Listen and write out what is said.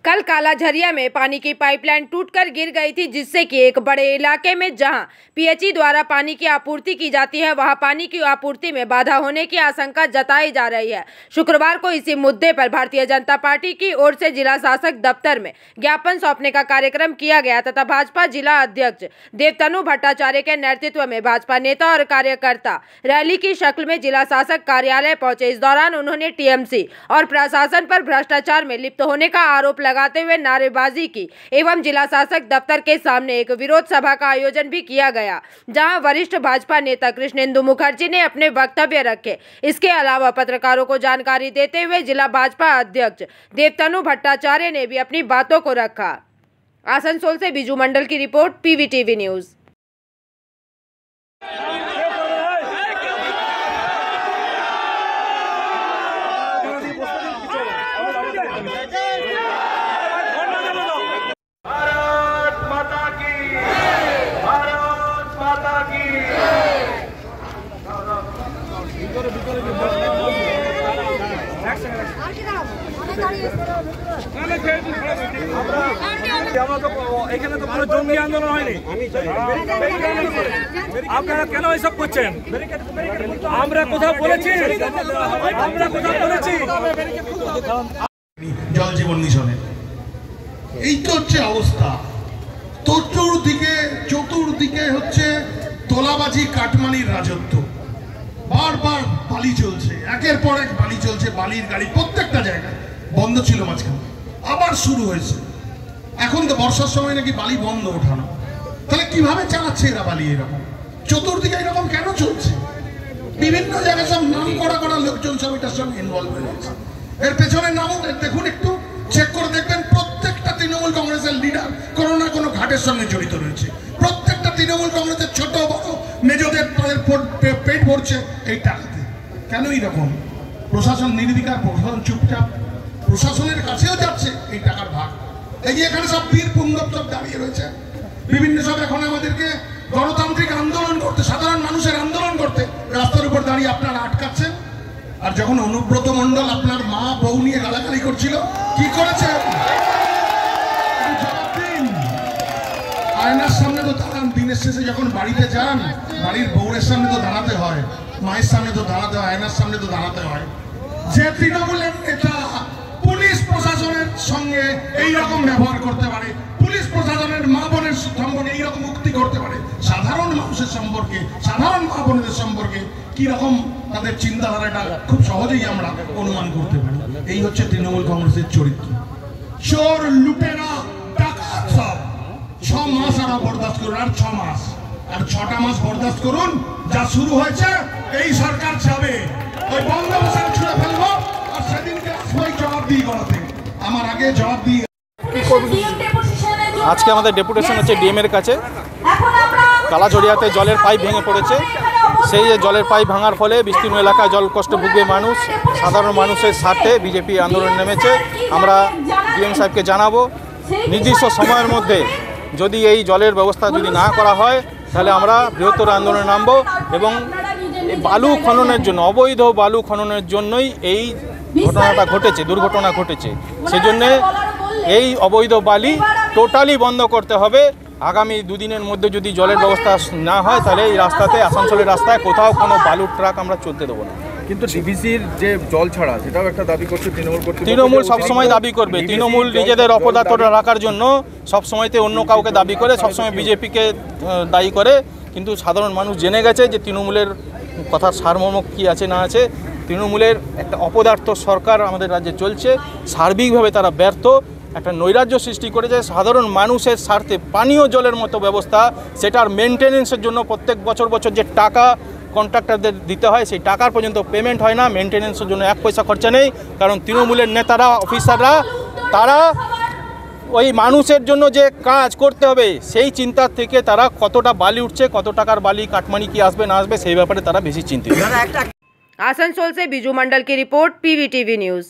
कल कालाझरिया में पानी की पाइपलाइन टूटकर गिर गई थी, जिससे कि एक बड़े इलाके में जहां पीएचई द्वारा पानी की आपूर्ति की जाती है, वहां पानी की आपूर्ति में बाधा होने की आशंका जताई जा रही है। शुक्रवार को इसी मुद्दे पर भारतीय जनता पार्टी की ओर से जिला शासक दफ्तर में ज्ञापन सौंपने का कार्यक्रम किया गया तथा भाजपा जिला अध्यक्ष देवतनु भट्टाचार्य के नेतृत्व में भाजपा नेता और कार्यकर्ता रैली की शक्ल में जिला शासक कार्यालय पहुंचे। इस दौरान उन्होंने टीएमसी और प्रशासन पर भ्रष्टाचार में लिप्त होने का आरोप लगाते हुए नारेबाजी की एवं जिला शासक दफ्तर के सामने एक विरोध सभा का आयोजन भी किया गया, जहां वरिष्ठ भाजपा नेता कृष्णेंदु मुखर्जी ने अपने वक्तव्य रखे। इसके अलावा पत्रकारों को जानकारी देते हुए जिला भाजपा अध्यक्ष देवतनु भट्टाचार्य ने भी अपनी बातों को रखा। आसनसोल से बिजू मंडल की रिपोर्ट, पीवीटीवी न्यूज। এখানে তো কোনো জঙ্গি আন্দোলন হয়নি, আপনারা কেন এসব করছেন? আমরা কোথাও বলেছি? জল জীবন মিশনে এই তো হচ্ছে অবস্থা। চতুর্দিকে হচ্ছে তোলাবাজি, কাটমানির রাজত্ব। বারবার বালি চলছে, একের পর এক বালি চলছে, বালির গাড়ি প্রত্যেকটা জায়গায়। বন্ধ ছিল মাঝখানে, আবার শুরু হয়েছে। এখন তো বর্ষার সময় নাকি বালি বন্ধ ওঠানো। তাহলে কিভাবে চালাচ্ছে এরা বালি? এরকম চতুর্দিকে এরকম কেন চলছে? বিভিন্ন জায়গায় সব নাম করা লোকজন সব এটার সঙ্গে ইনভলভ হয়ে গেছে। এর পেছনে নাম দেখুন, একটু চেক করে দেখবেন, প্রত্যেকটা তৃণমূল কংগ্রেসের লিডার কোনো না কোনো ঘাটের সঙ্গে জড়িত রয়েছে। প্রত্যেকটা তৃণমূল কংগ্রেসের ছোট বড় মেজদের তাদের পেট ভরছে এই টাকাতে। কেন এইরকম? প্রশাসন নির্বিকার, প্রশাসন চুপচাপ, প্রশাসনের কাছেও যাচ্ছে এই টাকার ভাগ। এই যে এখানে সব বীর পুঙ্গব সব দাঁড়িয়ে রয়েছে, বিভিন্ন সব এখন আমাদেরকে গণতান্ত্রিক আন্দোলন করতে, সাধারণ মানুষের আন্দোলন করতে রাস্তার উপর দাঁড়িয়ে আপনারা আটকাচ্ছেন। আর যখন অনুব্রত মণ্ডল আপনার মা বউ নিয়ে গালাগালি করছিল, কি করেছে? আয়নার সামনে তো দাঁড়ান, দিনের শেষে যখন বাড়িতে যান, বাড়ির বউরের সামনে তো দাঁড়াতে হয়, মায়ের সামনে তো দাঁড়াতে হয়, আয়নার সামনে তো দাঁড়াতে হয়। যে তৃণমূলের নেতা পুলিশ প্রশাসনের সঙ্গে এইরকম ব্যবহার করতে পারে, পুলিশ প্রশাসনের মা বোনের সম্পর্কে এইরকম উক্তি করতে পারে, সাধারণ মানুষের সম্পর্কে, সাধারণ মা বোনদের সম্পর্কে কি রকম তাদের চিন্তাধারাটা খুব সহজেই আমরা অনুমান করতে পারি। এই হচ্ছে তৃণমূল কংগ্রেসের চরিত্র। চোর, লুটেরা, ডাকাত সব 6 মাস আমরা বরদাস্ত করুন, আর 6 মাস, আর 6টা মাস বরদাস্ত করুন। যা শুরু হয়েছে এই সরকার যাবে, ওই বঙ্গোপসাগর ছুঁড়ে ফেলবো, আর সেদিনকে আসবো জবাব দিয়ে গলাতে। আমার আগে জবাব দিয়ে আজকে আমাদের ডেপুটেশন হচ্ছে ডিএম এর কাছে। কালাঝরিয়াতে জলের পাইপ ভেঙে পড়েছে। সেই জলের পাইপ ভাঙার ফলে বিস্তীর্ণ এলাকায় জল কষ্ট ভুগবে মানুষ। সাধারণ মানুষের স্বার্থে বিজেপি আন্দোলন নেমেছে। আমরা ডিএম সাহেবকে জানাবো, নির্দিষ্ট সময়ের মধ্যে যদি এই জলের ব্যবস্থা যদি না করা হয়, তাহলে আমরা বৃহত্তর আন্দোলনে নামব এবং বালু খননের জন্য, অবৈধ বালু খননের জন্যই এই ঘটনাটা ঘটেছে, দুর্ঘটনা ঘটেছে। সেজন্যে এই অবৈধ বালি টোটালি বন্ধ করতে হবে। আগামী 2 দিনের মধ্যে যদি জলের ব্যবস্থা না হয়, তাহলে এই রাস্তাতে, আসানসোলের রাস্তায় কোথাও কোনো বালুর ট্রাক আমরা চলতে দেবো না। কিন্তু ডিভিসির যে জল ছাড়া, সেটাও একটা দাবি করছে তৃণমূল সবসময় দাবি করবে। তৃণমূল নিজেদের অপদার্থতা রাখার জন্য সবসময়তে অন্য কাউকে দাবি করে, সবসময় বিজেপিকে দায়ী করে। কিন্তু সাধারণ মানুষ জেনে গেছে যে তৃণমূলের কথার সারমর্ম কী আছে না আছে। তৃণমূলের একটা অপদার্থ সরকার আমাদের রাজ্যে চলছে, সার্বিকভাবে তারা ব্যর্থ। একটা নৈরাজ্য সৃষ্টি করেছে। সাধারণ মানুষের স্বার্থে পানীয় জলের মতো ব্যবস্থা, সেটার মেনটেনেন্সের জন্য প্রত্যেক বছর যে টাকা কন্ট্রাক্টরদের দিতে হয়, সেই টাকার পর্যন্ত পেমেন্ট হয় না। মেনটেনেন্সের জন্য 1 পয়সা খরচা নেই। কারণ তৃণমূলের নেতারা, অফিসাররা, তারা ওই মানুষের জন্য যে কাজ করতে হবে সেই চিন্তা থেকে তারা কতটা বালি উঠছে, কত টাকার বালি কাটমানি কি আসবে না আসবে, সেই ব্যাপারে তারা বেশি চিন্তিত। आसनसोल से बिजू मंडल की रिपोर्ट, पीवीटीवी न्यूज।